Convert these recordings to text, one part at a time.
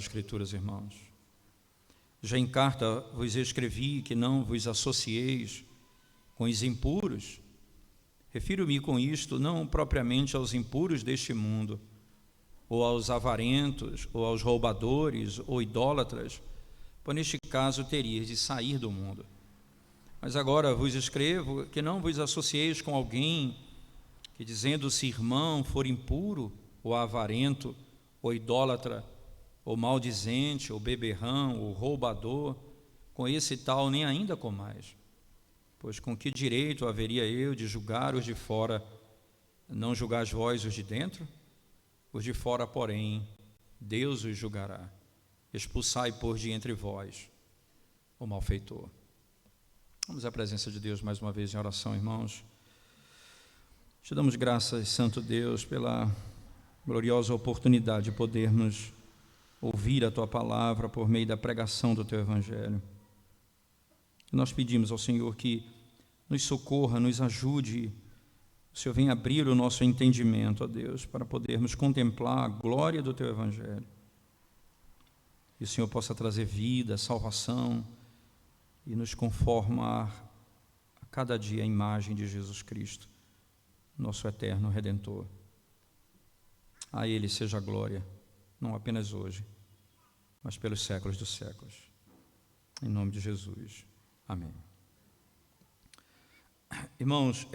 Escrituras, irmãos. Já em carta vos escrevi que não vos associeis com os impuros. Refiro-me com isto não propriamente aos impuros deste mundo, ou aos avarentos, ou aos roubadores, ou idólatras, pois neste caso terias de sair do mundo. Mas agora vos escrevo que não vos associeis com alguém que, dizendo-se irmão, for impuro, ou avarento, ou idólatra, ou maldizente, ou beberrão, ou roubador, com esse tal nem ainda comais. Pois com que direito haveria eu de julgar os de fora? Não julgais vós os de dentro? Os de fora, porém, Deus os julgará. Expulsai por de entre vós o malfeitor. Vamos à presença de Deus mais uma vez em oração, irmãos. Te damos graças, Santo Deus, pela gloriosa oportunidade de podermos ouvir a Tua palavra por meio da pregação do Teu Evangelho. Nós pedimos ao Senhor que nos socorra, nos ajude. O Senhor venha abrir o nosso entendimento, ó Deus, para podermos contemplar a glória do Teu Evangelho. Que o Senhor possa trazer vida, salvação e nos conformar a cada dia à imagem de Jesus Cristo, nosso eterno Redentor. A Ele seja a glória, não apenas hoje, mas pelos séculos dos séculos. Em nome de Jesus. Amém. Irmãos,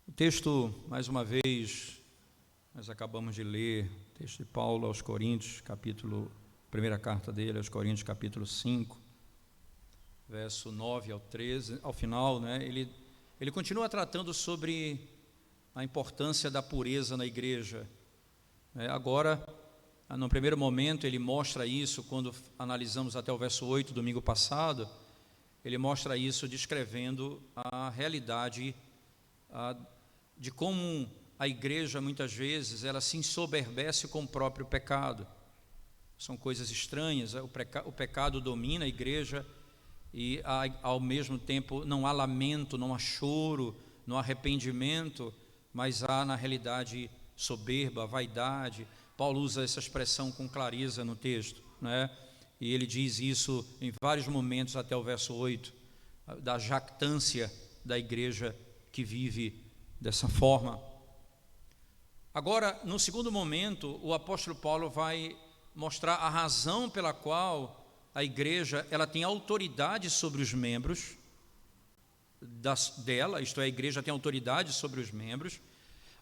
o texto, mais uma vez, nós acabamos de ler, o texto de Paulo aos Coríntios, primeira carta dele aos Coríntios, capítulo 5, verso 9 ao 13, ao final, né, ele continua tratando sobre a importância da pureza na igreja. Agora, no primeiro momento, ele mostra isso, quando analisamos até o verso 8, domingo passado, ele mostra isso descrevendo a realidade de como a igreja, muitas vezes, ela se ensoberbece com o próprio pecado. São coisas estranhas, o pecado domina a igreja e, ao mesmo tempo, não há lamento, não há choro, não há arrependimento, mas há, na realidade, soberba, vaidade. Paulo usa essa expressão com clareza no texto, né? E ele diz isso em vários momentos até o verso 8, da jactância da igreja que vive dessa forma. Agora, no segundo momento, o apóstolo Paulo vai mostrar a razão pela qual a igreja ela tem autoridade sobre os membros dela, isto é, a igreja tem autoridade sobre os membros,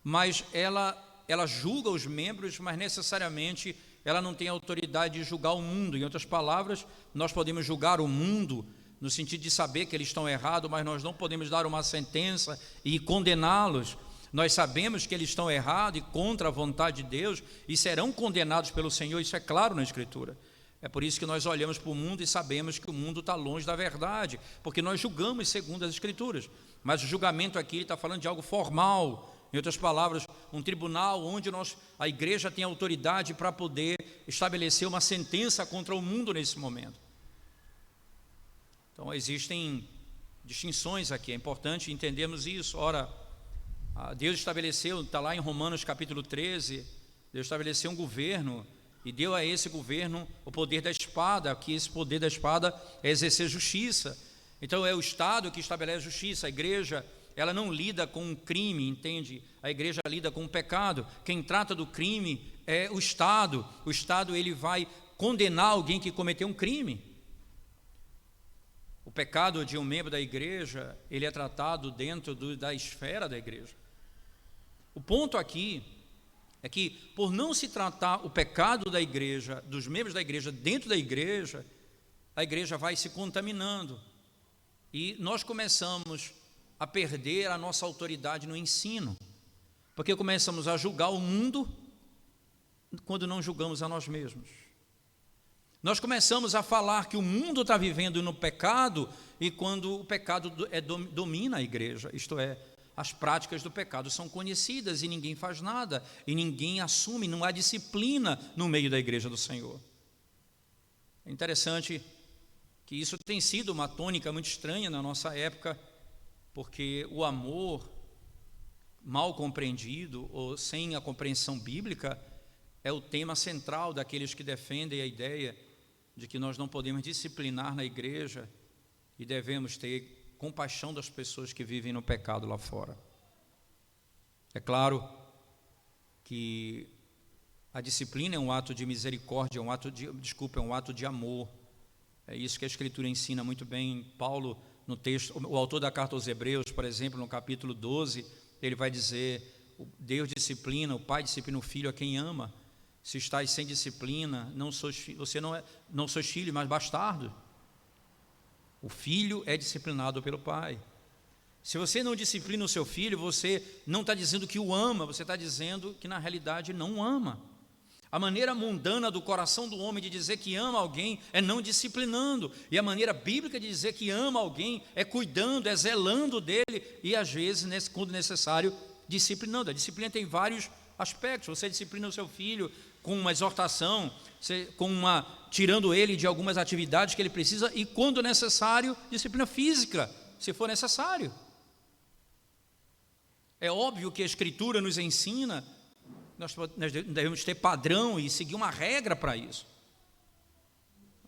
mas ela julga os membros, mas necessariamente ela não tem autoridade de julgar o mundo. Em outras palavras, nós podemos julgar o mundo no sentido de saber que eles estão errados, mas nós não podemos dar uma sentença e condená-los. Nós sabemos que eles estão errados e contra a vontade de Deus e serão condenados pelo Senhor, isso é claro na Escritura. É por isso que nós olhamos para o mundo e sabemos que o mundo está longe da verdade, porque nós julgamos segundo as Escrituras. Mas o julgamento aqui está falando de algo formal. Em outras palavras, um tribunal onde a igreja tem autoridade para poder estabelecer uma sentença contra o mundo nesse momento. Então existem distinções aqui, é importante entendermos isso. Ora, Deus estabeleceu, está lá em Romanos capítulo 13, Deus estabeleceu um governo e deu a esse governo o poder da espada, que esse poder da espada é exercer justiça. Então é o Estado que estabelece justiça, a igreja ela não lida com um crime, entende? A igreja lida com um pecado. Quem trata do crime é o Estado. O Estado ele vai condenar alguém que cometeu um crime. O pecado de um membro da igreja, ele é tratado dentro da esfera da igreja. O ponto aqui é que, por não se tratar o pecado da igreja, dos membros da igreja dentro da igreja, a igreja vai se contaminando. E nós começamos a perder a nossa autoridade no ensino, porque começamos a julgar o mundo quando não julgamos a nós mesmos. Nós começamos a falar que o mundo está vivendo no pecado e quando o pecado domina a igreja, isto é, as práticas do pecado são conhecidas e ninguém faz nada, e ninguém assume, não há disciplina no meio da igreja do Senhor. É interessante que isso tem sido uma tônica muito estranha na nossa época, porque o amor mal compreendido ou sem a compreensão bíblica, é o tema central daqueles que defendem a ideia de que nós não podemos disciplinar na igreja e devemos ter compaixão das pessoas que vivem no pecado lá fora. É claro que a disciplina é um ato de misericórdia, é um ato de amor. É isso que a Escritura ensina muito bem. Paulo, no texto, o autor da carta aos Hebreus, por exemplo, no capítulo 12, ele vai dizer: Deus disciplina, o Pai disciplina o Filho a quem ama. Se estáis sem disciplina, você não sois filho, mas bastardo. O filho é disciplinado pelo Pai. Se você não disciplina o seu filho, você não está dizendo que o ama, você está dizendo que na realidade não o ama. A maneira mundana do coração do homem de dizer que ama alguém é não disciplinando, e a maneira bíblica de dizer que ama alguém é cuidando, é zelando dele, e às vezes, quando necessário, disciplinando. A disciplina tem vários aspectos. Você disciplina o seu filho com uma exortação, tirando ele de algumas atividades que ele precisa, e quando necessário, disciplina física, se for necessário. É óbvio que a Escritura nos ensina, nós devemos ter padrão e seguir uma regra para isso.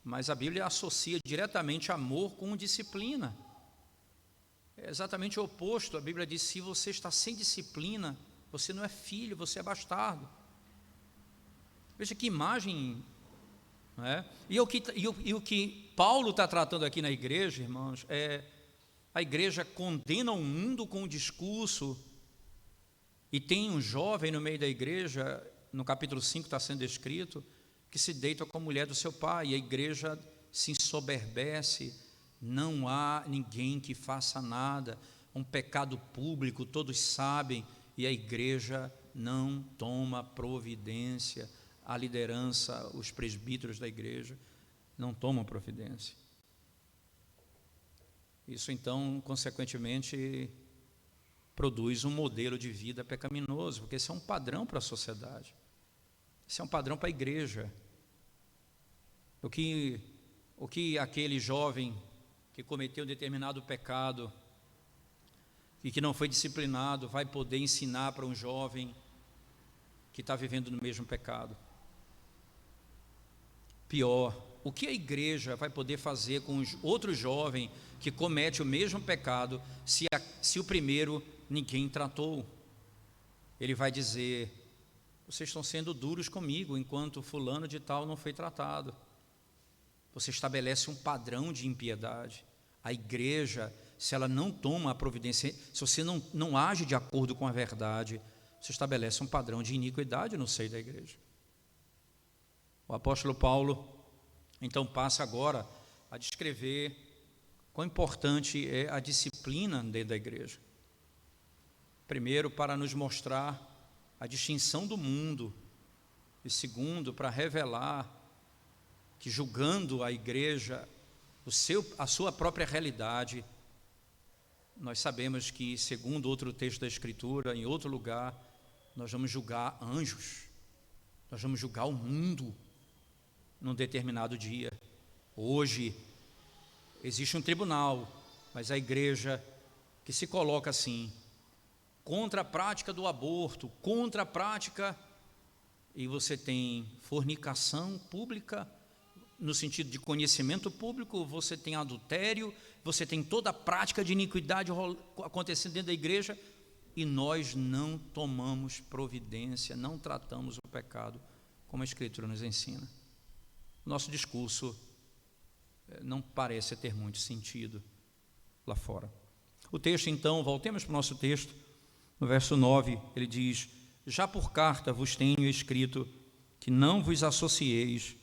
Mas a Bíblia associa diretamente amor com disciplina. É exatamente o oposto. A Bíblia diz: se você está sem disciplina, você não é filho, você é bastardo. Veja que imagem, não é? E o que Paulo está tratando aqui na igreja, irmãos, a igreja condena o mundo com o discurso. E tem um jovem no meio da igreja, no capítulo 5 está sendo descrito, que se deita com a mulher do seu pai, e a igreja se ensoberbece. Não há ninguém que faça nada, um pecado público, todos sabem, e a igreja não toma providência. A liderança, os presbíteros da igreja não tomam providência. Isso então, consequentemente, produz um modelo de vida pecaminoso, porque esse é um padrão para a sociedade, esse é um padrão para a igreja. O que aquele jovem que cometeu determinado pecado e que não foi disciplinado vai poder ensinar para um jovem que está vivendo no mesmo pecado? Pior, o que a igreja vai poder fazer com outro jovem que comete o mesmo pecado, se o primeiro ninguém tratou? Ele vai dizer: vocês estão sendo duros comigo, enquanto fulano de tal não foi tratado. Você estabelece um padrão de impiedade. A igreja, se ela não toma a providência, se você não age de acordo com a verdade, você estabelece um padrão de iniquidade no seio da igreja. O apóstolo Paulo, então, passa agora a descrever quão importante é a disciplina dentro da igreja. Primeiro, para nos mostrar a distinção do mundo, e segundo, para revelar que, julgando a igreja, a sua própria realidade, nós sabemos que, segundo outro texto da Escritura, em outro lugar, nós vamos julgar anjos, nós vamos julgar o mundo num determinado dia. Hoje existe um tribunal, mas a igreja que se coloca assim, contra a prática do aborto, contra a prática, e você tem fornicação pública, no sentido de conhecimento público, você tem adultério, você tem toda a prática de iniquidade acontecendo dentro da igreja, e nós não tomamos providência, não tratamos o pecado como a Escritura nos ensina. Nosso discurso não parece ter muito sentido lá fora. O texto, então, voltemos para o nosso texto, no verso 9, ele diz: já por carta vos tenho escrito que não vos associeis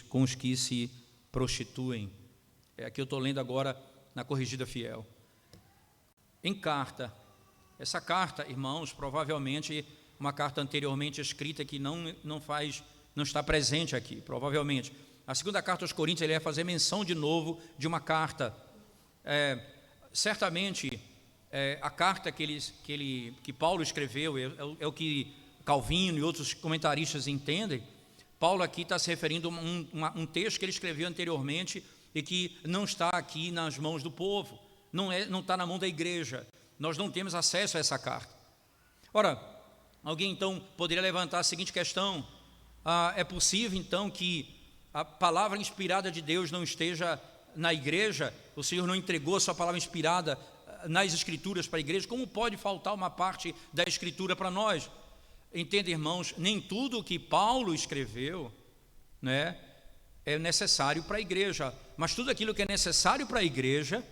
com os que se prostituem. Aqui eu estou lendo agora na Corrigida Fiel. Em carta, essa carta, irmãos, provavelmente uma carta anteriormente escrita que não está presente aqui, provavelmente. A segunda carta aos Coríntios, ele vai fazer menção de novo de uma carta. Certamente, a carta que Paulo escreveu, é o que Calvino e outros comentaristas entendem. Paulo aqui está se referindo a um texto que ele escreveu anteriormente e que não está aqui nas mãos do povo, não está na mão da igreja. Nós não temos acesso a essa carta. Ora, Alguém então poderia levantar a seguinte questão: é possível então que a palavra inspirada de Deus não esteja na igreja? O Senhor não entregou a sua palavra inspirada nas Escrituras para a igreja? Como pode faltar uma parte da Escritura para nós? Entenda, irmãos, nem tudo o que Paulo escreveu, né, é necessário para a igreja, mas tudo aquilo que é necessário para a igreja,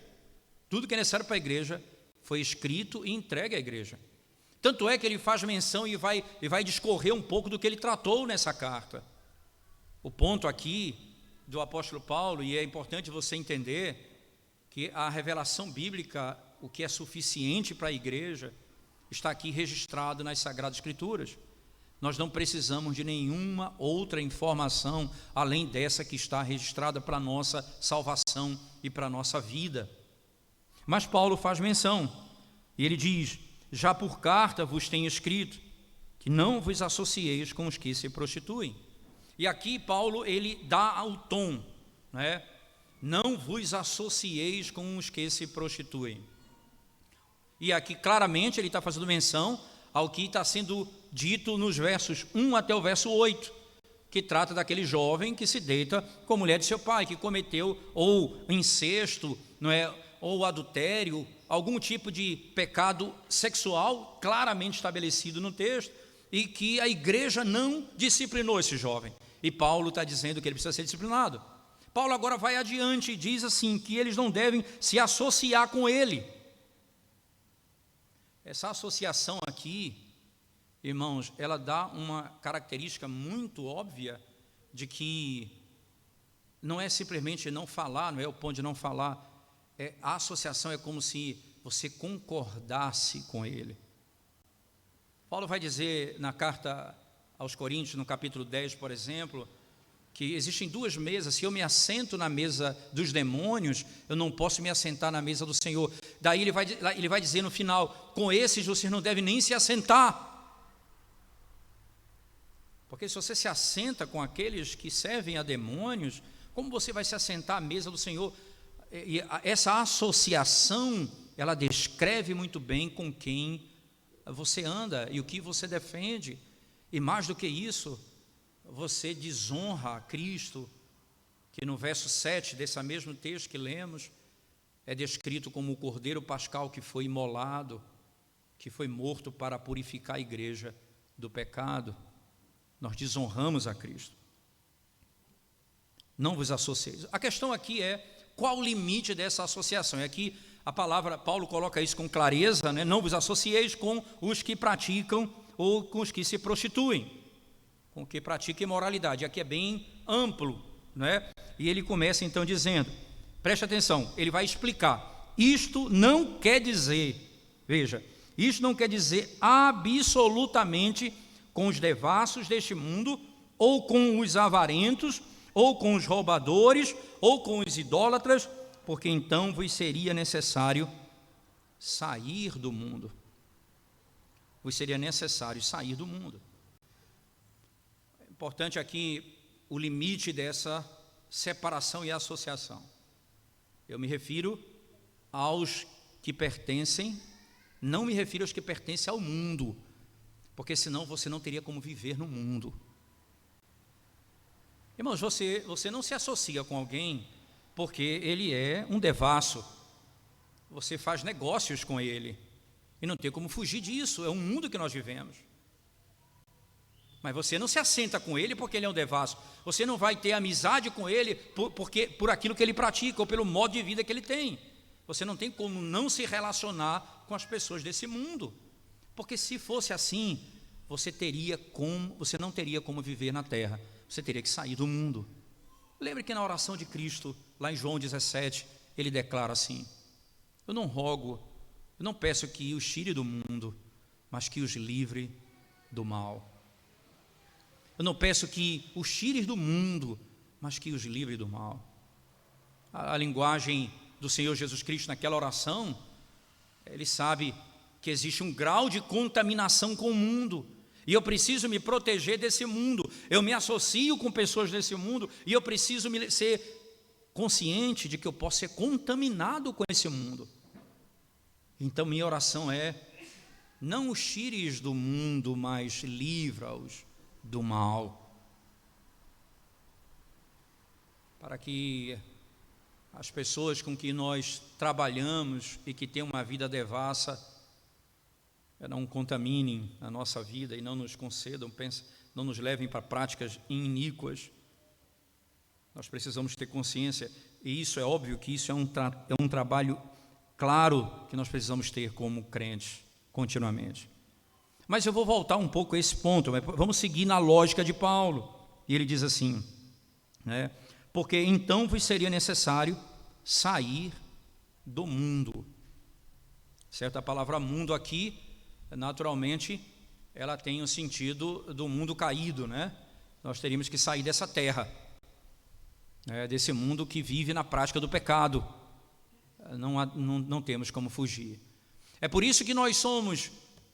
tudo que é necessário para a igreja foi escrito e entregue à igreja. Tanto é que ele faz menção e vai discorrer um pouco do que ele tratou nessa carta. O ponto aqui do apóstolo Paulo, e é importante você entender que a revelação bíblica, o que é suficiente para a igreja, está aqui registrado nas Sagradas Escrituras. Nós não precisamos de nenhuma outra informação além dessa que está registrada para a nossa salvação e para a nossa vida. Mas Paulo faz menção, e ele diz: já por carta vos tenho escrito, que não vos associeis com os que se prostituem. E aqui Paulo, ele dá o tom, né? Não vos associeis com os que se prostituem. E aqui claramente ele está fazendo menção ao que está sendo dito nos versos 1 até o verso 8, que trata daquele jovem que se deita com a mulher de seu pai, que cometeu ou incesto, não é, ou adultério, algum tipo de pecado sexual claramente estabelecido no texto, e que a igreja não disciplinou esse jovem. E Paulo está dizendo que ele precisa ser disciplinado. Paulo agora vai adiante e diz assim, que eles não devem se associar com ele. Essa associação aqui, irmãos, ela dá uma característica muito óbvia de que não é simplesmente não falar, não é o ponto de não falar, a associação é como se você concordasse com ele. Paulo vai dizer na carta aos Coríntios, no capítulo 10, por exemplo, que existem duas mesas. Se eu me assento na mesa dos demônios, eu não posso me assentar na mesa do Senhor. Daí ele vai dizer no final: com esses você não deve nem se assentar, porque se você se assenta com aqueles que servem a demônios, como você vai se assentar à mesa do Senhor? E essa associação, ela descreve muito bem com quem você anda e o que você defende. E mais do que isso, você desonra a Cristo, que no verso 7 desse mesmo texto que lemos, é descrito como o cordeiro pascal que foi imolado, que foi morto para purificar a igreja do pecado. Nós desonramos a Cristo. Não vos associeis. A questão aqui é: qual o limite dessa associação? E aqui a palavra, Paulo coloca isso com clareza, né? Não vos associeis com os que praticam ou com os que se prostituem, com o que pratica imoralidade. Aqui é bem amplo, né? E ele começa então dizendo, preste atenção, ele vai explicar, isto não quer dizer, veja, isto não quer dizer absolutamente com os devassos deste mundo, ou com os avarentos, ou com os roubadores, ou com os idólatras, porque então vos seria necessário sair do mundo. Vos seria necessário sair do mundo. É importante aqui o limite dessa separação e associação. Eu me refiro aos que pertencem, não me refiro aos que pertencem ao mundo, porque senão você não teria como viver no mundo. Irmãos, você não se associa com alguém porque ele é um devasso. Você faz negócios com ele e não tem como fugir disso, é um mundo que nós vivemos. Mas você não se assenta com ele porque ele é um devasso. Você não vai ter amizade com ele por aquilo que ele pratica ou pelo modo de vida que ele tem. Você não tem como não se relacionar com as pessoas desse mundo, porque se fosse assim, você não teria como viver na terra. Você teria que sair do mundo. Lembre que na oração de Cristo, lá em João 17, ele declara assim: eu não peço que os tire do mundo, mas que os livre do mal. Eu não peço que os tire do mundo, mas que os livre do mal. A linguagem do Senhor Jesus Cristo naquela oração, ele sabe que existe um grau de contaminação com o mundo, e eu preciso me proteger desse mundo. Eu me associo com pessoas desse mundo, e eu preciso ser consciente de que eu posso ser contaminado com esse mundo. Então minha oração é: não os tires do mundo, mas livra-os do mal. Para que as pessoas com que nós trabalhamos e que têm uma vida devassa não contaminem a nossa vida e não nos concedam, não nos levem para práticas iníquas. Nós precisamos ter consciência, e isso é óbvio que isso é um trabalho claro que nós precisamos ter como crentes, continuamente. Mas eu vou voltar um pouco a esse ponto, vamos seguir na lógica de Paulo. E ele diz assim, né? Porque então vos seria necessário sair do mundo. Certo? A palavra mundo aqui, naturalmente, ela tem o sentido do mundo caído, né? Nós teríamos que sair dessa terra, desse mundo que vive na prática do pecado. Não temos como fugir. É por isso que nós somos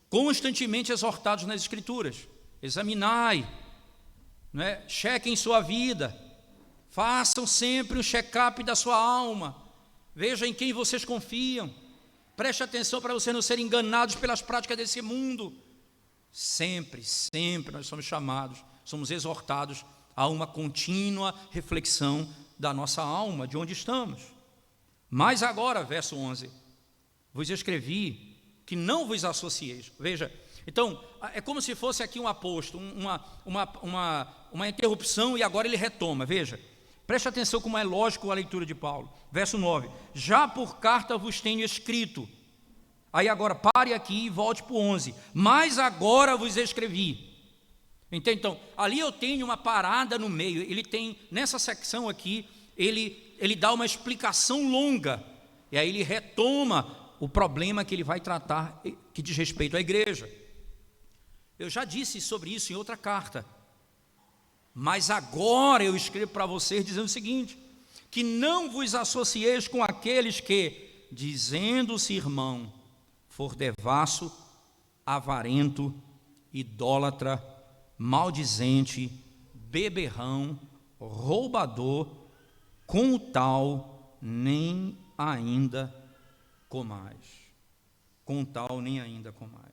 constantemente exortados nas Escrituras: examinai, né? Chequem sua vida, façam sempre um check-up da sua alma, vejam em quem vocês confiam, preste atenção para vocês não serem enganados pelas práticas desse mundo. Sempre nós somos chamados, somos exortados a uma contínua reflexão da nossa alma, de onde estamos. Mas agora, verso 11, vos escrevi que não vos associeis. Veja, então, é como se fosse aqui um aposto, uma interrupção, e agora ele retoma. Veja, preste atenção como é lógico a leitura de Paulo. Verso 9, já por carta vos tenho escrito. Aí agora pare aqui e volte para o 11. Mas agora vos escrevi. Então, ali eu tenho uma parada no meio. Ele tem, nessa secção aqui, ele dá uma explicação longa. E aí ele retoma o problema que ele vai tratar, que diz respeito à igreja. Eu já disse sobre isso em outra carta. Mas agora eu escrevo para vocês dizendo o seguinte: que não vos associeis com aqueles que, dizendo-se irmão, for devasso, avarento, idólatra, maldizente, beberrão, roubador, com o tal nem ainda comais. Com o tal nem ainda comais.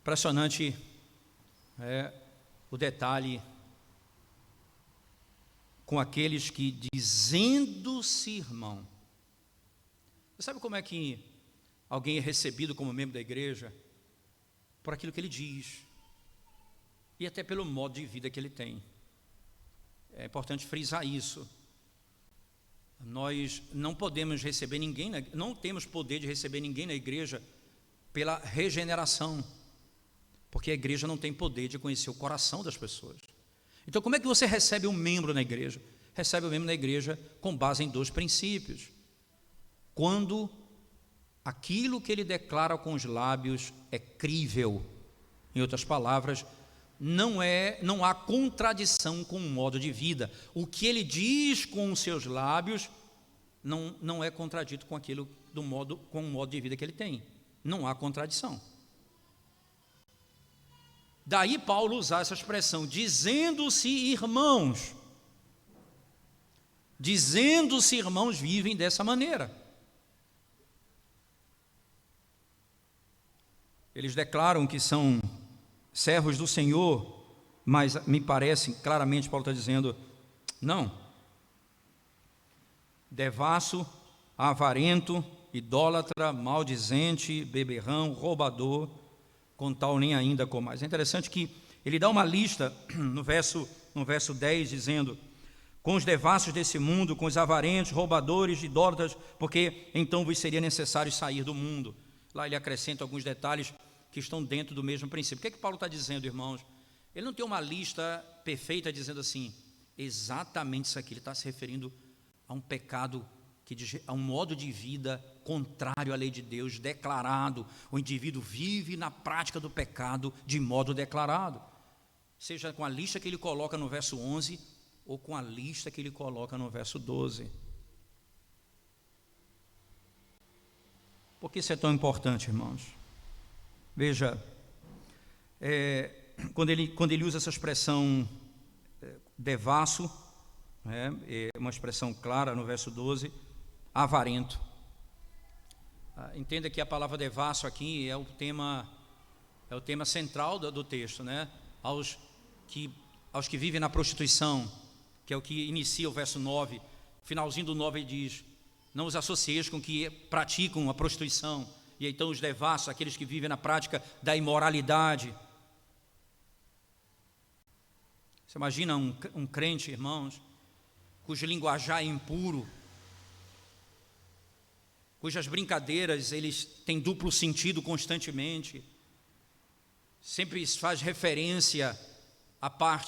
Impressionante o detalhe com aqueles que, dizendo-se irmão. Você sabe como é que alguém é recebido como membro da igreja? Por aquilo que ele diz, e até pelo modo de vida que ele tem. É importante frisar isso. Nós não podemos receber ninguém, não temos poder de receber ninguém na igreja pela regeneração, porque a igreja não tem poder de conhecer o coração das pessoas. Então, como é que você recebe um membro na igreja? Recebe o membro na igreja com base em 2 princípios. Quando aquilo que ele declara com os lábios é crível, em outras palavras, não há contradição com o modo de vida. O que ele diz com os seus lábios não é contradito com aquilo com o modo de vida que ele tem. Não há contradição. Daí Paulo usar essa expressão, dizendo-se irmãos. Dizendo-se irmãos, vivem dessa maneira. Eles declaram que são servos do Senhor, mas me parece, claramente Paulo está dizendo, não. Devasso, avarento, idólatra, maldizente, beberrão, roubador, com tal nem ainda comais. É interessante que ele dá uma lista no verso 10, dizendo, com os devassos desse mundo, com os avarentos, roubadores, idólatras, porque então vos seria necessário sair do mundo. Lá ele acrescenta alguns detalhes que estão dentro do mesmo princípio. O que é que Paulo está dizendo, irmãos? Ele não tem uma lista perfeita dizendo assim, exatamente isso aqui. Ele está se referindo a um pecado, a um modo de vida contrário à lei de Deus, declarado. O indivíduo vive na prática do pecado de modo declarado. Seja com a lista que ele coloca no verso 11 ou com a lista que ele coloca no verso 12. Por que isso é tão importante, irmãos? Veja, quando ele usa essa expressão devasso, é uma expressão clara no verso 12, avarento. Entenda que a palavra devasso aqui é o tema central do texto, né? Aos que vivem na prostituição, que é o que inicia o verso 9, finalzinho do 9 ele diz: não os associeis com que praticam a prostituição. E então os devassos, aqueles que vivem na prática da imoralidade. Você imagina um crente, irmãos, cujo linguajar é impuro, cujas brincadeiras eles têm duplo sentido constantemente, sempre faz referência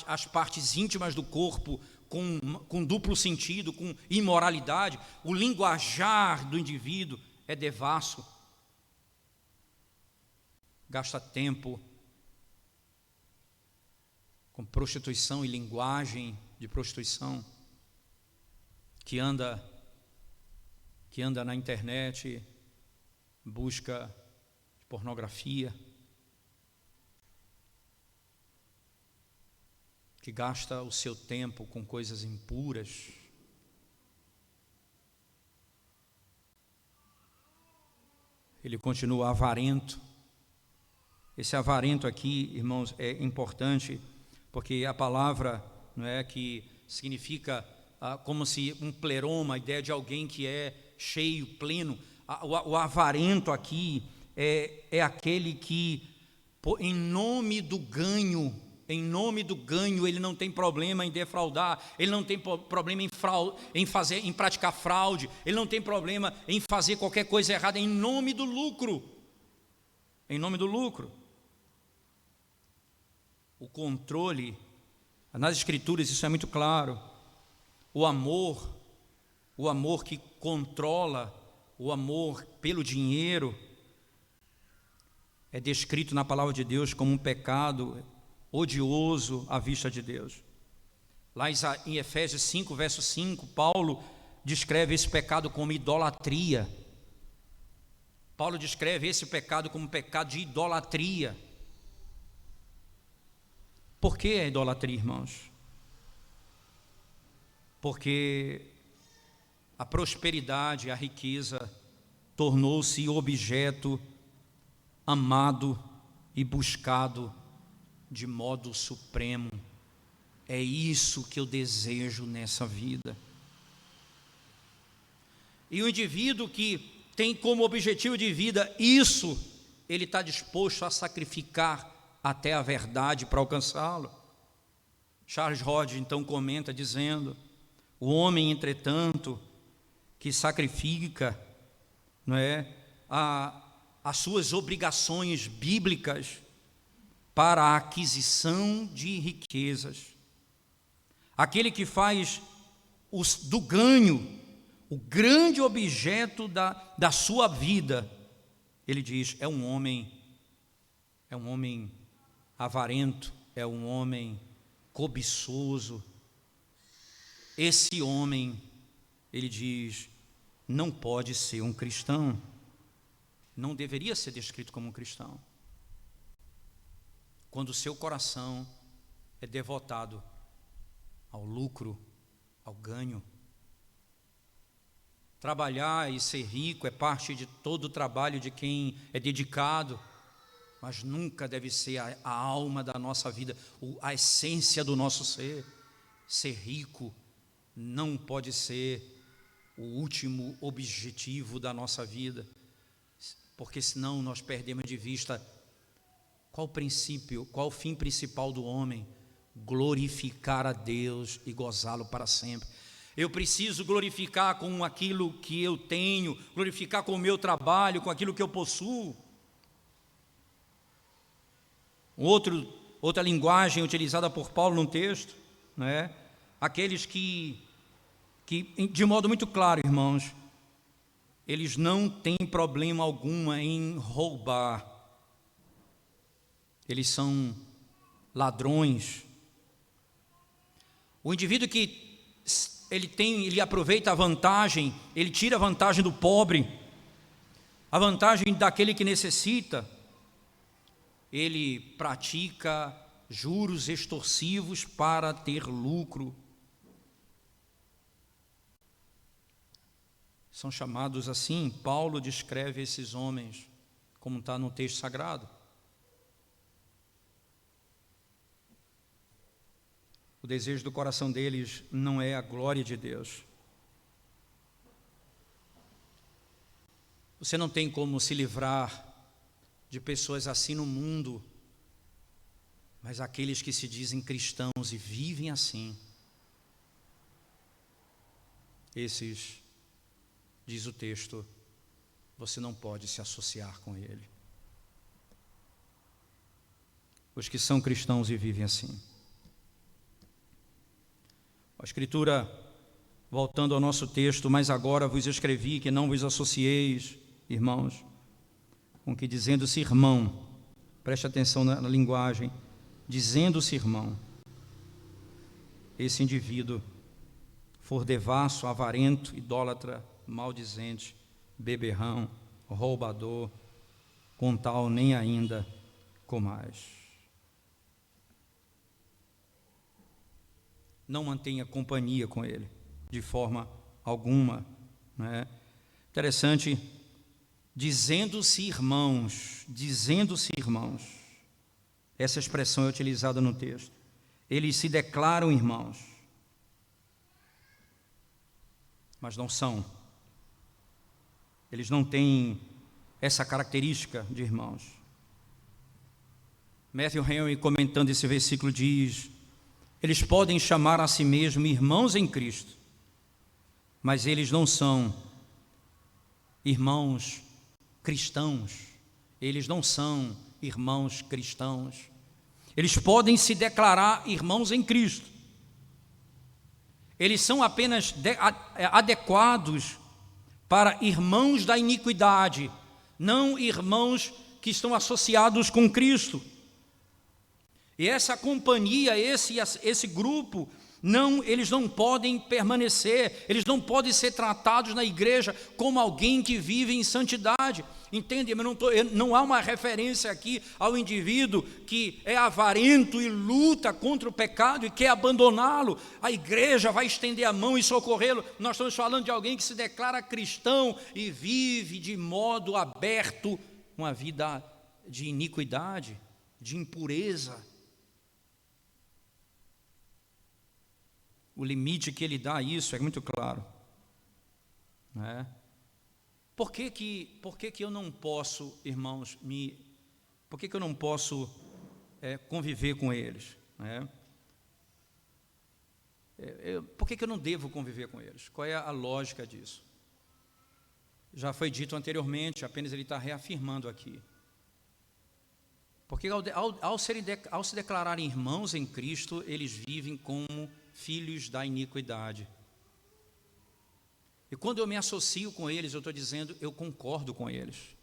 às partes íntimas do corpo com duplo sentido, com imoralidade. O linguajar do indivíduo é devasso, gasta tempo com prostituição e linguagem de prostituição, que anda na internet, busca pornografia, que gasta o seu tempo com coisas impuras. Ele continua avarento. Esse avarento aqui, irmãos, é importante, porque a palavra, não é, que significa como se um pleroma, a ideia de alguém que é cheio, pleno. O avarento aqui é aquele que, em nome do ganho, ele não tem problema em defraudar, ele não tem problema em praticar fraude, ele não tem problema em fazer qualquer coisa errada em nome do lucro. Em nome do lucro. O controle, nas Escrituras isso é muito claro. O amor que controla, o amor pelo dinheiro, é descrito na palavra de Deus como um pecado odioso à vista de Deus. Lá em Efésios 5, verso 5, Paulo descreve esse pecado como idolatria. Paulo descreve esse pecado como um pecado de idolatria. Por que a idolatria, irmãos? Porque a prosperidade, a riqueza tornou-se objeto amado e buscado de modo supremo. É isso que eu desejo nessa vida. E o indivíduo que tem como objetivo de vida isso, ele está disposto a sacrificar até a verdade para alcançá-lo. Charles Hodge então comenta dizendo: o homem, entretanto, que sacrifica, não é, as suas obrigações bíblicas para a aquisição de riquezas, aquele que faz do ganho o grande objeto da sua vida, ele diz, é um homem avarento, é um homem cobiçoso. Esse homem, ele diz, não pode ser um cristão, não deveria ser descrito como um cristão, quando o seu coração é devotado ao lucro, ao ganho. Trabalhar e ser rico é parte de todo o trabalho de quem é dedicado, mas nunca deve ser a alma da nossa vida, a essência do nosso ser. Ser rico não pode ser o último objetivo da nossa vida, porque senão nós perdemos de vista qual o fim principal do homem: glorificar a Deus e gozá-lo para sempre. Eu preciso glorificar com aquilo que eu tenho, glorificar com o meu trabalho, com aquilo que eu possuo. Outra linguagem utilizada por Paulo no texto, né? Aqueles que, de modo muito claro, irmãos, eles não têm problema algum em roubar. Eles são ladrões. O indivíduo que ele aproveita a vantagem, ele tira a vantagem do pobre, a vantagem daquele que necessita, ele pratica juros extorsivos para ter lucro. são chamados assim. Paulo descreve esses homens como está no texto sagrado. O desejo do coração deles não é a glória de Deus. Você não tem como se livrar de pessoas assim no mundo, mas aqueles que se dizem cristãos e vivem assim, esses, diz o texto, você não pode se associar com ele. Os que são cristãos e vivem assim. A Escritura, voltando ao nosso texto, mas agora vos escrevi que não vos associeis, irmãos, com que dizendo-se irmão, preste atenção na linguagem, dizendo-se irmão, esse indivíduo for devasso, avarento, idólatra, maldizente, beberrão, roubador, com tal nem ainda comais. Não mantenha companhia com ele, de forma alguma, né? Interessante, dizendo-se irmãos, essa expressão é utilizada no texto. Eles se declaram irmãos, mas não são. Eles não têm essa característica de irmãos. Matthew Henry, comentando esse versículo, diz: eles podem chamar a si mesmos irmãos em Cristo, mas eles não são irmãos cristãos. Eles não são irmãos cristãos. Eles podem se declarar irmãos em Cristo. Eles são apenas adequados para irmãos da iniquidade, não irmãos que estão associados com Cristo. E essa companhia, esse grupo, eles não podem permanecer, eles não podem ser tratados na igreja como alguém que vive em santidade. Entende? Não há uma referência aqui ao indivíduo que é avarento e luta contra o pecado e quer abandoná-lo. A igreja vai estender a mão e socorrê-lo. Nós estamos falando de alguém que se declara cristão e vive de modo aberto uma vida de iniquidade, de impureza. O limite que ele dá a isso é muito claro, né? Por que eu não posso, irmãos, por que eu não posso conviver com eles, né? Por que eu não devo conviver com eles? Qual é a lógica disso? Já foi dito anteriormente, apenas ele está reafirmando aqui. Porque ao se declararem irmãos em Cristo, eles vivem como filhos da iniquidade. E quando eu me associo com eles, eu estou dizendo, eu concordo com eles.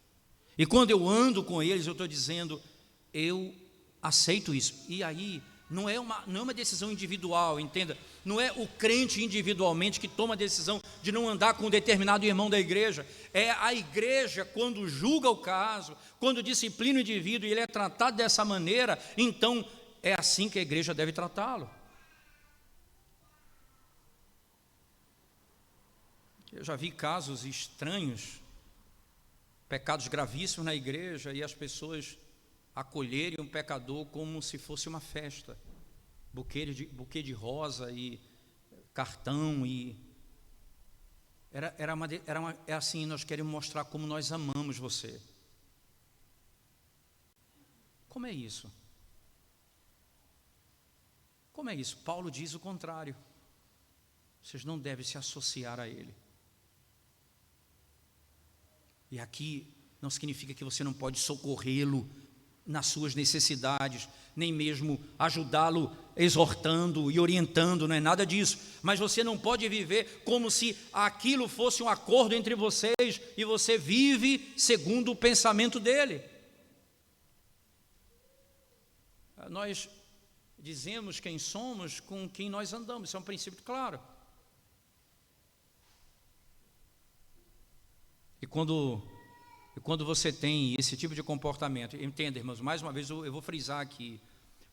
E quando eu ando com eles, eu estou dizendo, eu aceito isso. E aí, não é uma decisão individual, entenda? Não é o crente individualmente que toma a decisão de não andar com um determinado irmão da igreja. É a igreja, quando julga o caso, quando disciplina o indivíduo e ele é tratado dessa maneira, então é assim que a igreja deve tratá-lo. Eu já vi casos estranhos, pecados gravíssimos na igreja, e as pessoas acolherem um pecador como se fosse uma festa, buquê de rosa e cartão, e é assim, nós queremos mostrar como nós amamos você. Como é isso? Como é isso? Paulo diz o contrário. Vocês não devem se associar a ele. E aqui não significa que você não pode socorrê-lo nas suas necessidades, nem mesmo ajudá-lo exortando e orientando, não é nada disso. Mas você não pode viver como se aquilo fosse um acordo entre vocês e você vive segundo o pensamento dele. Nós dizemos quem somos com quem nós andamos, isso é um princípio claro. E quando você tem esse tipo de comportamento, entenda, irmãos, mais uma vez eu vou frisar aqui,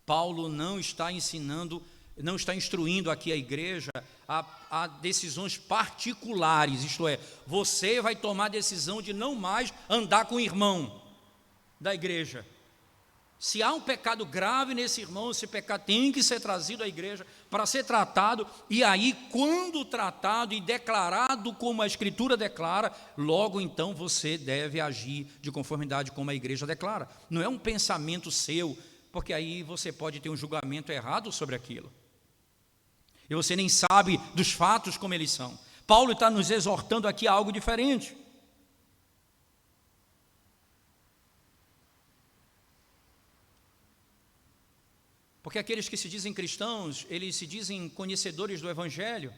Paulo não está ensinando não está instruindo aqui a igreja a decisões particulares, isto é, você vai tomar a decisão de não mais andar com o irmão da igreja. Se há um pecado grave nesse irmão, esse pecado tem que ser trazido à igreja para ser tratado, e aí, quando tratado e declarado como a Escritura declara, logo então você deve agir de conformidade como a igreja declara. Não é um pensamento seu, porque aí você pode ter um julgamento errado sobre aquilo. E você nem sabe dos fatos como eles são. Paulo está nos exortando aqui a algo diferente. Porque aqueles que se dizem cristãos, eles se dizem conhecedores do Evangelho,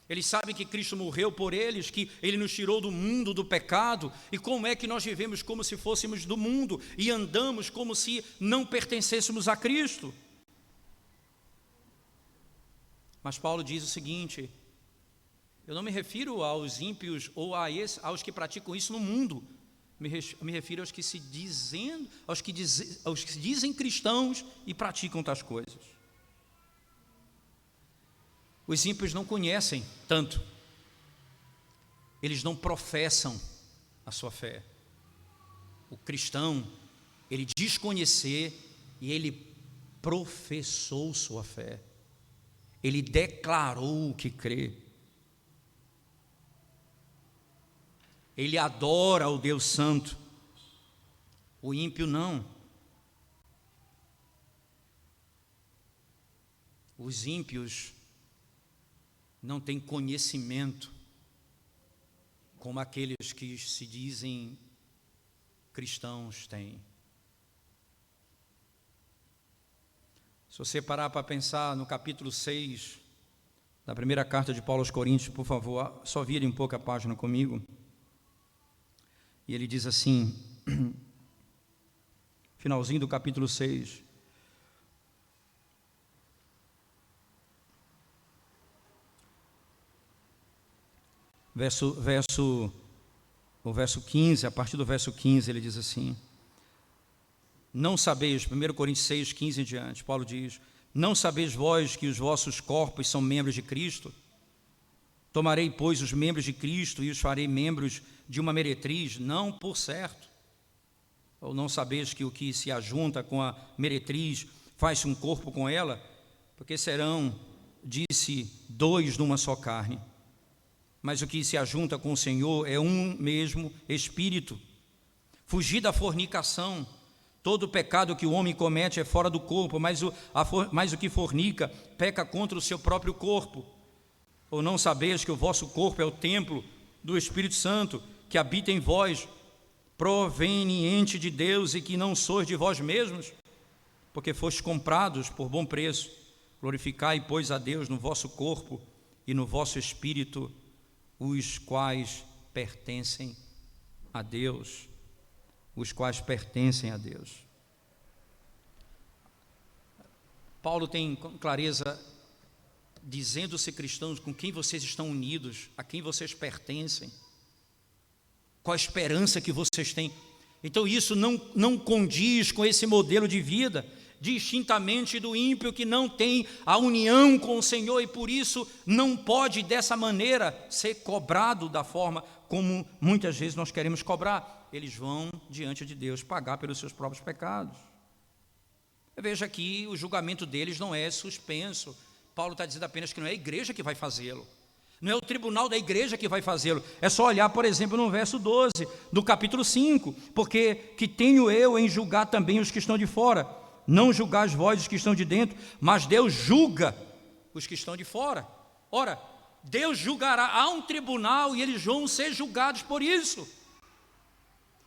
eles sabem que Cristo morreu por eles, que Ele nos tirou do mundo, do pecado, e como é que nós vivemos como se fôssemos do mundo, e andamos como se não pertencêssemos a Cristo. Mas Paulo diz o seguinte: eu não me refiro aos ímpios ou aos que praticam isso no mundo, me refiro aos que se dizem cristãos e praticam tais coisas. Os ímpios não conhecem tanto, eles não professam a sua fé. O cristão, ele diz conhecer e ele professou sua fé, ele declarou que crê. Ele adora o Deus Santo. O ímpio não. Os ímpios não têm conhecimento como aqueles que se dizem cristãos têm. Se você parar para pensar no capítulo 6 da primeira carta de Paulo aos Coríntios, por favor, só vire um pouco a página comigo. E ele diz assim, finalzinho do capítulo 6, o verso 15, a partir do verso 15, ele diz assim: não sabeis, 1 Coríntios 6, 15 em diante, Paulo diz: não sabeis vós que os vossos corpos são membros de Cristo? Tomarei, pois, os membros de Cristo e os farei membros de uma meretriz? Não, por certo. Ou não sabeis que o que se ajunta com a meretriz faz-se um corpo com ela? Porque serão, disse, dois numa só carne. Mas o que se ajunta com o Senhor é um mesmo Espírito. Fugi da fornicação. Todo pecado que o homem comete é fora do corpo, mas o que fornica peca contra o seu próprio corpo. Ou não sabeis que o vosso corpo é o templo do Espírito Santo, que habita em vós, proveniente de Deus, e que não sois de vós mesmos, porque fostes comprados por bom preço? Glorificai, pois, a Deus no vosso corpo e no vosso espírito, os quais pertencem a Deus. Os quais pertencem a Deus. Paulo tem clareza, dizendo-se cristãos, com quem vocês estão unidos, a quem vocês pertencem, qual a esperança que vocês têm. Então isso não condiz com esse modelo de vida, distintamente do ímpio que não tem a união com o Senhor, e por isso não pode dessa maneira ser cobrado da forma como muitas vezes nós queremos cobrar. Eles vão diante de Deus pagar pelos seus próprios pecados. Veja que o julgamento deles não é suspenso. Paulo está dizendo apenas que não é a igreja que vai fazê-lo, não é o tribunal da igreja que vai fazê-lo. É só olhar, por exemplo, no verso 12 do capítulo 5, porque que tenho eu em julgar também os que estão de fora? Não julgais vós os que estão de dentro, mas Deus julga os que estão de fora. Ora, Deus julgará, há um tribunal e eles vão ser julgados por isso.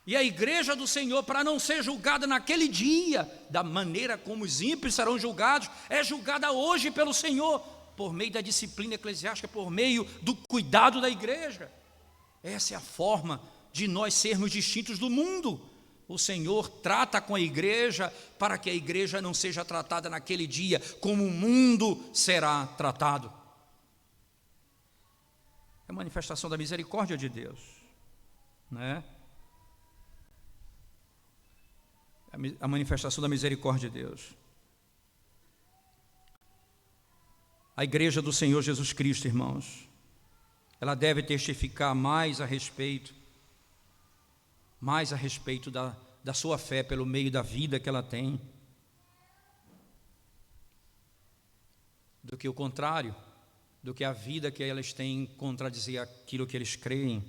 E a igreja do Senhor, para não ser julgada naquele dia, da maneira como os ímpios serão julgados, é julgada hoje pelo Senhor, por meio da disciplina eclesiástica, por meio do cuidado da igreja. Essa é a forma de nós sermos distintos do mundo. O Senhor trata com a igreja, para que a igreja não seja tratada naquele dia como o mundo será tratado. É a manifestação da misericórdia de Deus, né? A manifestação da misericórdia de Deus. A igreja do Senhor Jesus Cristo, irmãos, ela deve testificar mais a respeito da sua fé pelo meio da vida que ela tem, do que o contrário, do que a vida que elas têm contradizer aquilo que eles creem.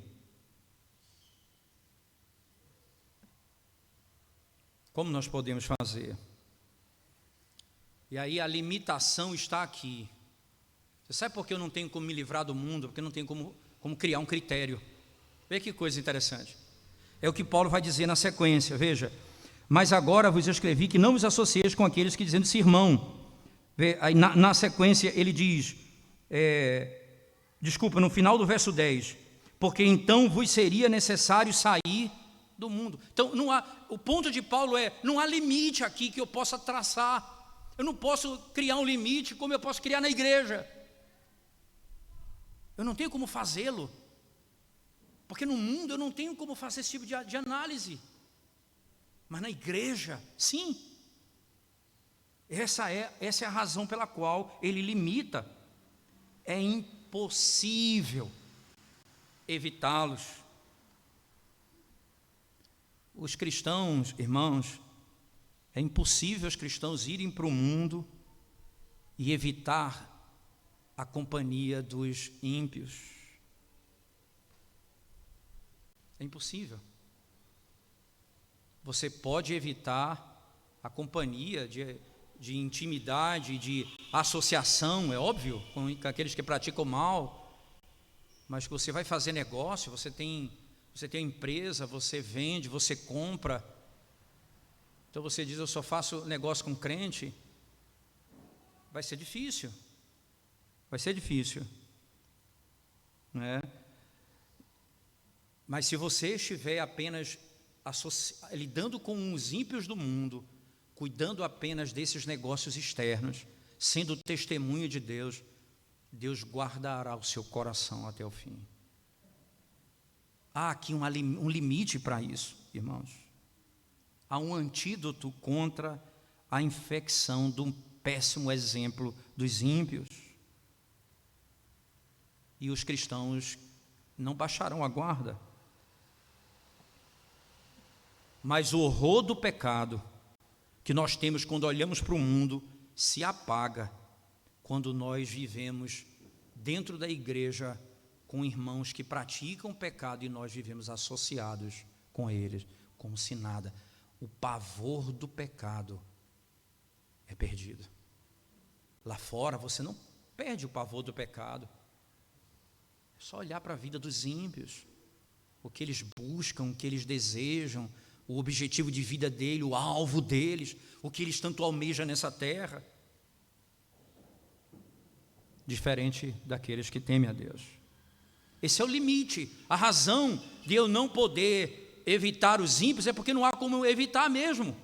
Como nós podemos fazer? E aí a limitação está aqui. Você sabe por que eu não tenho como me livrar do mundo? Porque eu não tenho como criar um critério. Veja que coisa interessante. É o que Paulo vai dizer na sequência, veja. Mas agora vos escrevi que não vos associeis com aqueles que dizendo-se irmão. Aí na sequência ele diz, no final do verso 10, porque então vos seria necessário sair do mundo. Então o ponto de Paulo não há limite aqui que eu possa traçar. Eu não posso criar um limite como eu posso criar na igreja. Eu não tenho como fazê-lo, porque no mundo eu não tenho como fazer esse tipo de análise, mas na igreja, sim. Essa é a razão pela qual ele limita. É impossível evitá-los. Os cristãos, irmãos, é impossível os cristãos irem para o mundo e evitar a companhia dos ímpios. É impossível. Você pode evitar a companhia de intimidade, de associação, é óbvio, com aqueles que praticam mal, mas que você vai fazer negócio, você tem uma empresa, você vende, você compra, então você diz, eu só faço negócio com crente, vai ser difícil, né? Mas se você estiver apenas lidando com os ímpios do mundo, cuidando apenas desses negócios externos, sendo testemunho de Deus, Deus guardará o seu coração até o fim. Há aqui um limite para isso, irmãos. Há um antídoto contra a infecção do péssimo exemplo dos ímpios. E os cristãos não baixarão a guarda. Mas o horror do pecado que nós temos quando olhamos para o mundo se apaga quando nós vivemos dentro da igreja com irmãos que praticam o pecado e nós vivemos associados com eles, como se nada. O pavor do pecado é perdido. Lá fora você não perde o pavor do pecado. É só olhar para a vida dos ímpios, o que eles buscam, o que eles desejam, o objetivo de vida dele, o alvo deles, o que eles tanto almejam nessa terra. Diferente daqueles que temem a Deus. Esse é o limite. A razão de eu não poder evitar os ímpios é porque não há como evitar mesmo.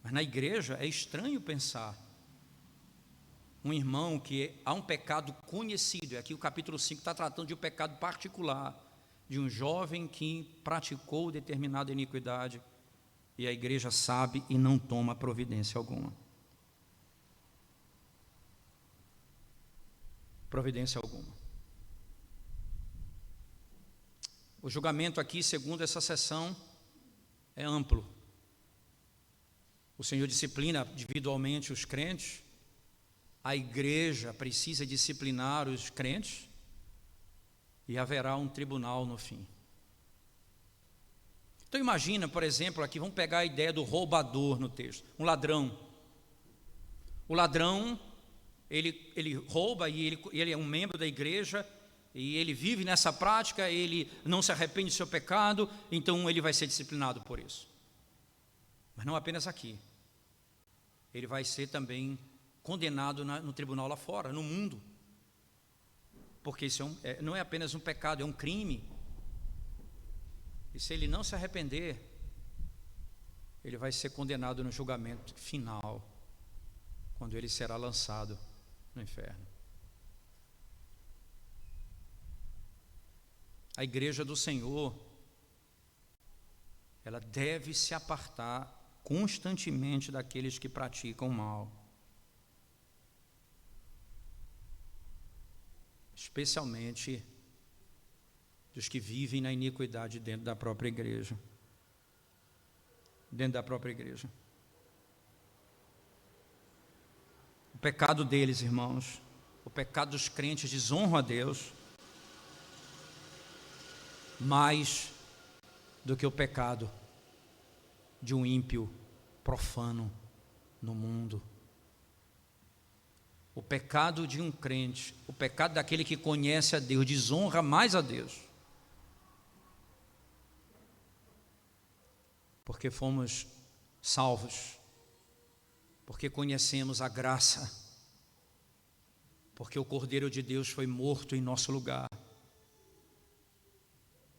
Mas na igreja é estranho pensar um irmão que há um pecado conhecido, e aqui o capítulo 5 está tratando de um pecado particular, de um jovem que praticou determinada iniquidade, e a igreja sabe e não toma providência alguma. Providência alguma. O julgamento aqui, segundo essa seção, é amplo. O Senhor disciplina individualmente os crentes, a igreja precisa disciplinar os crentes, e haverá um tribunal no fim. Então imagina, por exemplo, aqui vamos pegar a ideia do roubador no texto, um ladrão. O ladrão, ele rouba e ele é um membro da igreja, e ele vive nessa prática, ele não se arrepende do seu pecado, então ele vai ser disciplinado por isso. Mas não apenas aqui. Ele vai ser também condenado no tribunal lá fora, no mundo. Porque isso não é apenas um pecado, é um crime. E se ele não se arrepender, ele vai ser condenado no julgamento final, quando ele será lançado no inferno. A igreja do Senhor, ela deve se apartar constantemente daqueles que praticam o mal. especialmente dos que vivem na iniquidade dentro da própria igreja. Dentro da própria igreja. O pecado deles, irmãos, o pecado dos crentes desonra a Deus mais do que o pecado de um ímpio profano no mundo. O pecado de um crente, o pecado daquele que conhece a Deus, desonra mais a Deus. Porque fomos salvos, porque conhecemos a graça, porque o Cordeiro de Deus foi morto em nosso lugar,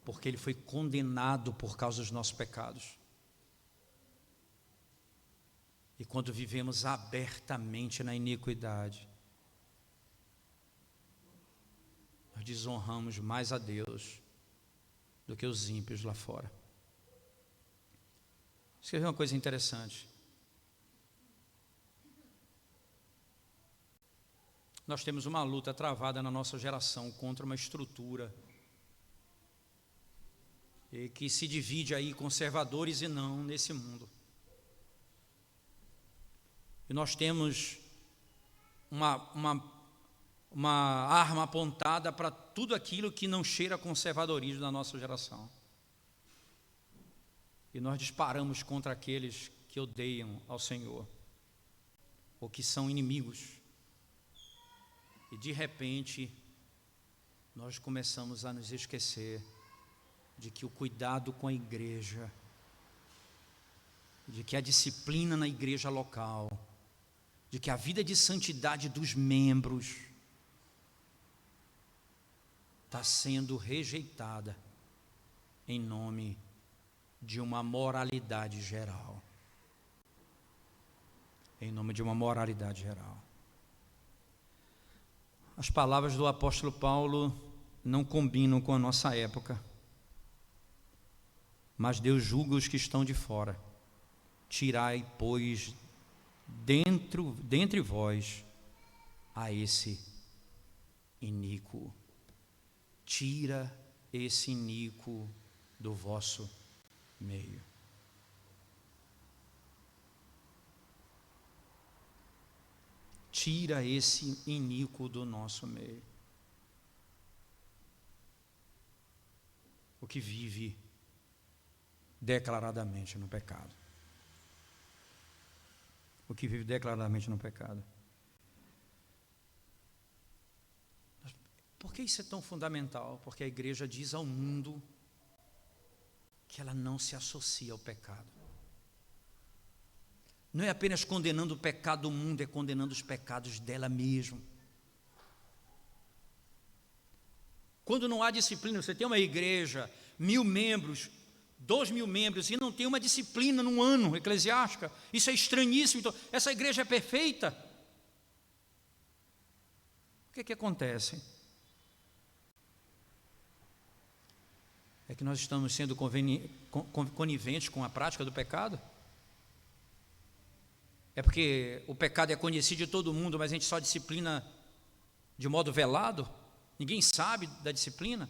porque Ele foi condenado por causa dos nossos pecados. E quando vivemos abertamente na iniquidade, nós desonramos mais a Deus do que os ímpios lá fora. Escrevi uma coisa interessante. Nós temos uma luta travada na nossa geração contra uma estrutura que se divide aí conservadores e não nesse mundo. E nós temos uma arma apontada para tudo aquilo que não cheira a conservadorismo da nossa geração. E nós disparamos contra aqueles que odeiam ao Senhor, ou que são inimigos. E de repente, nós começamos a nos esquecer de que o cuidado com a igreja, de que a disciplina na igreja local, de que a vida de santidade dos membros está sendo rejeitada em nome de uma moralidade geral. Em nome de uma moralidade geral. As palavras do apóstolo Paulo não combinam com a nossa época, mas Deus julga os que estão de fora. Tirai, pois, dentre vós a esse iníquo. Tira esse iníquo do vosso meio. Tira esse iníquo do nosso meio. O que vive declaradamente no pecado. O que vive declaradamente no pecado. Por que isso é tão fundamental? Porque a igreja diz ao mundo que ela não se associa ao pecado. Não é apenas condenando o pecado do mundo, é condenando os pecados dela mesma. Quando não há disciplina, você tem uma igreja, 1.000 membros, 2.000 membros, e não tem uma disciplina num ano eclesiástica, isso é estranhíssimo. Então, essa igreja é perfeita? O que acontece? É que nós estamos sendo coniventes com a prática do pecado? É porque o pecado é conhecido de todo mundo, mas a gente só disciplina de modo velado? Ninguém sabe da disciplina?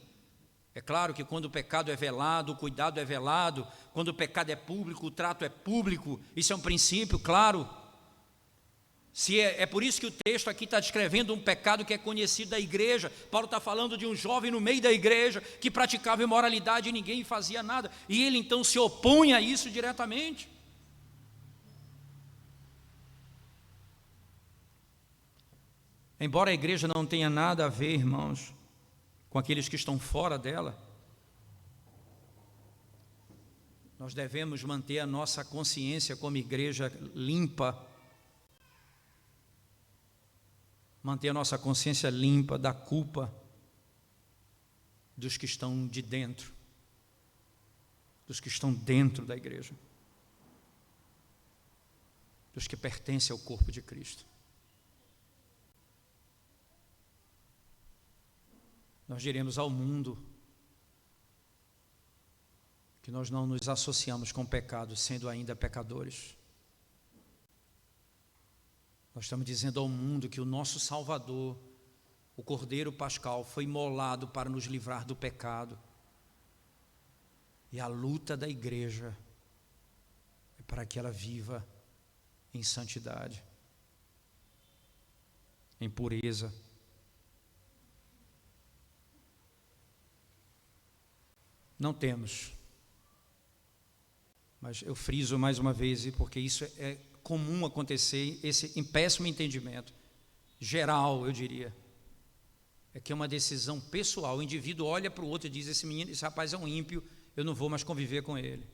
É claro que quando o pecado é velado, o cuidado é velado. Quando o pecado é público, o trato é público. Isso é um princípio, claro. Se é por isso que o texto aqui está descrevendo um pecado que é conhecido da igreja. Paulo está falando de um jovem no meio da igreja que praticava imoralidade e ninguém fazia nada. E ele então se opõe a isso diretamente. Embora a igreja não tenha nada a ver, irmãos, com aqueles que estão fora dela, nós devemos manter a nossa consciência como igreja limpa, manter a nossa consciência limpa da culpa dos que estão de dentro, dos que estão dentro da igreja, dos que pertencem ao corpo de Cristo. Nós diremos ao mundo que nós não nos associamos com o pecado, sendo ainda pecadores. Nós estamos dizendo ao mundo que o nosso Salvador O Cordeiro Pascal foi imolado para nos livrar do pecado. E a luta da igreja é para que ela viva em santidade, em pureza. Não temos, mas eu friso mais uma vez, porque isso é comum acontecer, esse péssimo entendimento, geral, eu diria, é que é uma decisão pessoal. O indivíduo olha para o outro e diz: esse rapaz é um ímpio, eu não vou mais conviver com ele.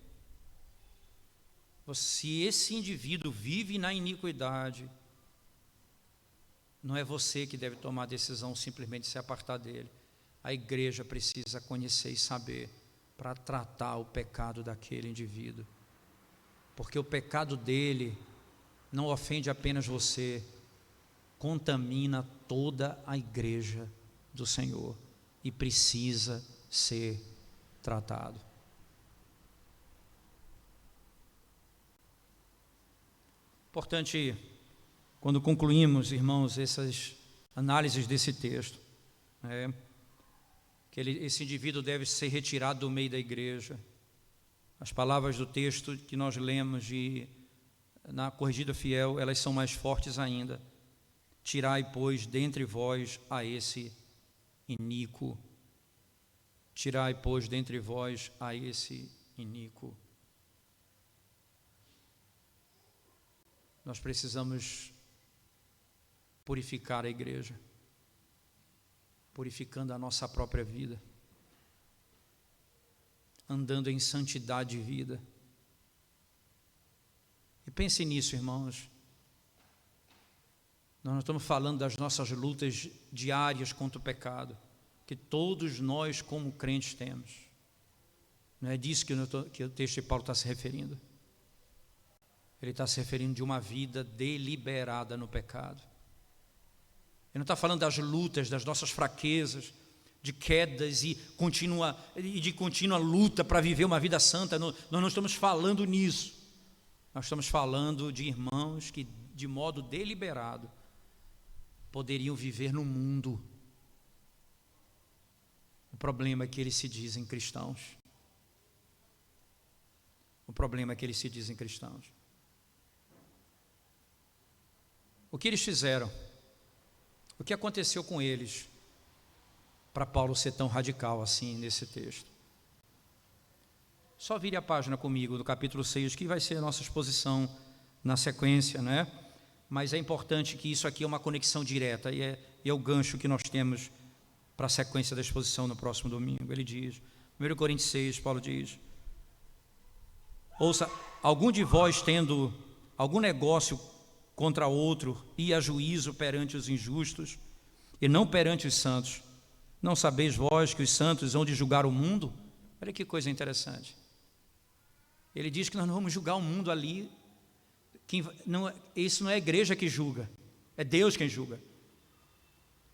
Se esse indivíduo vive na iniquidade, não é você que deve tomar a decisão simplesmente de se apartar dele. A igreja precisa conhecer e saber para tratar o pecado daquele indivíduo, porque o pecado dele não ofende apenas você, contamina toda a igreja do Senhor e precisa ser tratado. Importante, quando concluímos, irmãos, essas análises desse texto, que esse indivíduo deve ser retirado do meio da igreja. As palavras do texto que nós lemos na Corrigida Fiel, elas são mais fortes ainda. Tirai, pois, dentre vós a esse iníquo. Tirai, pois, dentre vós a esse iníquo. Nós precisamos purificar a igreja, purificando a nossa própria vida, andando em santidade de vida. E pense nisso, irmãos. Nós não estamos falando das nossas lutas diárias contra o pecado, que todos nós como crentes temos. Não é disso que o texto de Paulo está se referindo. Ele está se referindo de uma vida deliberada no pecado. Ele não está falando das lutas, das nossas fraquezas, de quedas e de contínua luta para viver uma vida santa. Nós não estamos falando nisso. Nós estamos falando de irmãos que, de modo deliberado, poderiam viver no mundo. O problema é que eles se dizem cristãos. O problema é que eles se dizem cristãos. O que eles fizeram? O que aconteceu com eles para Paulo ser tão radical assim nesse texto? Só vire a página comigo do capítulo 6, que vai ser a nossa exposição na sequência, né? Mas é importante que isso aqui é uma conexão direta e é o gancho que nós temos para a sequência da exposição no próximo domingo. Ele diz, 1 Coríntios 6, Paulo diz: ouça, algum de vós tendo algum negócio contra outro, e a juízo perante os injustos, e não perante os santos. Não sabeis vós que os santos hão de julgar o mundo? Olha que coisa interessante. Ele diz que nós não vamos julgar o mundo ali. Isso não é a igreja que julga, é Deus quem julga.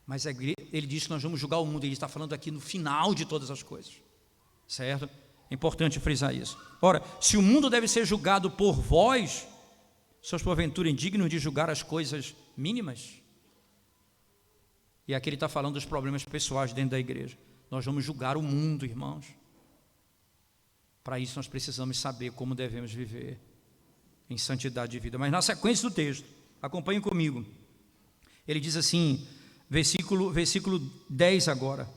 Mas ele diz que nós vamos julgar o mundo. Ele está falando aqui no final de todas as coisas, certo? É importante frisar isso. Ora, se o mundo deve ser julgado por vós, sois porventura indignos de julgar as coisas mínimas? E aqui ele está falando dos problemas pessoais dentro da igreja. Nós vamos julgar o mundo, irmãos. Para isso nós precisamos saber como devemos viver em santidade de vida. Mas na sequência do texto, acompanhem comigo. Ele diz assim, versículo 10 agora: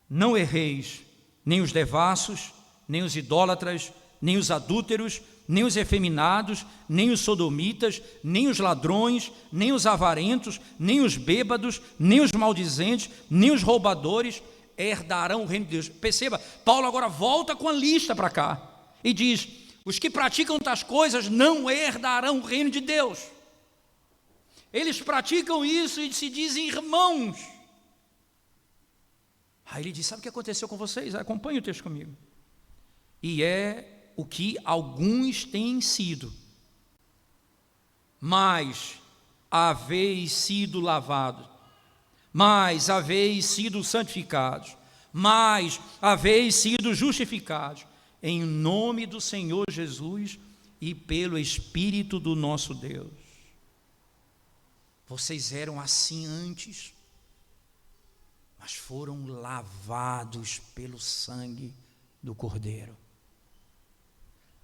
não erreis, nem os devassos, nem os idólatras, nem os adúlteros, nem os efeminados, nem os sodomitas, nem os ladrões, nem os avarentos, nem os bêbados, nem os maldizentes, nem os roubadores herdarão o reino de Deus. Perceba, Paulo agora volta com a lista para cá e diz: os que praticam tais coisas não herdarão o reino de Deus. Eles praticam isso e se dizem irmãos. Aí ele diz: sabe o que aconteceu com vocês? Acompanhe o texto comigo. E é o que alguns têm sido, mas haveis sido lavados, mas haveis sido santificados, mas haveis sido justificados, em nome do Senhor Jesus e pelo Espírito do nosso Deus. Vocês eram assim antes, mas foram lavados pelo sangue do Cordeiro.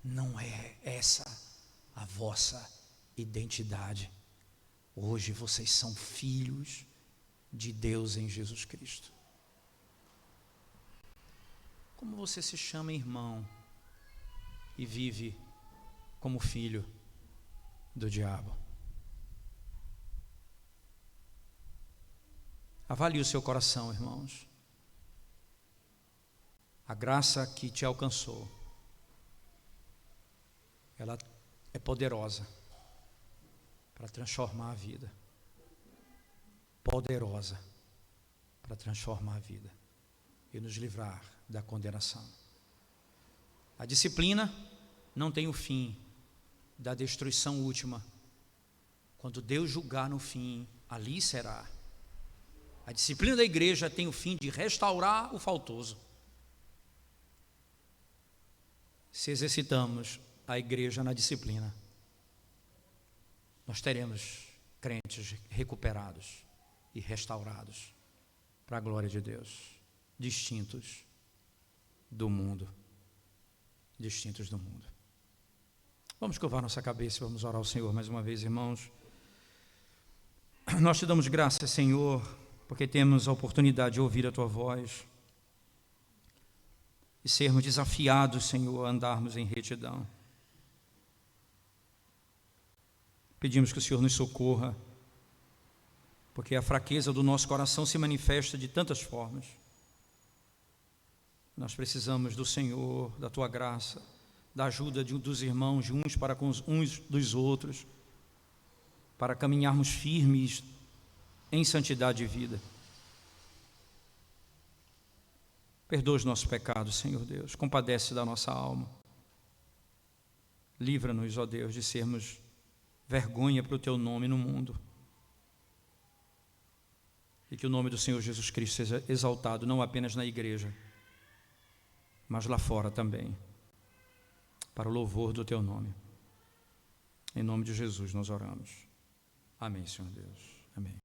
Não é essa a vossa identidade. Hoje vocês são filhos de Deus em Jesus Cristo. Como você se chama, irmão, e vive como filho do diabo? Avalie o seu coração, irmãos. A graça que te alcançou, ela é poderosa para transformar a vida. Poderosa para transformar a vida e nos livrar da condenação. A disciplina não tem o fim da destruição última. Quando Deus julgar no fim, ali será. A disciplina da igreja tem o fim de restaurar o faltoso. Se exercitamos a igreja na disciplina, nós teremos crentes recuperados e restaurados para a glória de Deus, distintos do mundo. Distintos do mundo. Vamos curvar nossa cabeça e vamos orar ao Senhor mais uma vez, irmãos. Nós te damos graças, Senhor, porque temos a oportunidade de ouvir a Tua voz e sermos desafiados, Senhor, a andarmos em retidão. Pedimos que o Senhor nos socorra, porque a fraqueza do nosso coração se manifesta de tantas formas. Nós precisamos do Senhor, da Tua graça, da ajuda dos irmãos, de uns para com uns dos outros, para caminharmos firmes em santidade de vida. Perdoa os nossos pecados, Senhor Deus, compadece da nossa alma. Livra-nos, ó Deus, de sermos vergonha para o Teu nome no mundo. E que o nome do Senhor Jesus Cristo seja exaltado, não apenas na igreja, mas lá fora também, para o louvor do Teu nome. Em nome de Jesus nós oramos. Amém, Senhor Deus. Amém.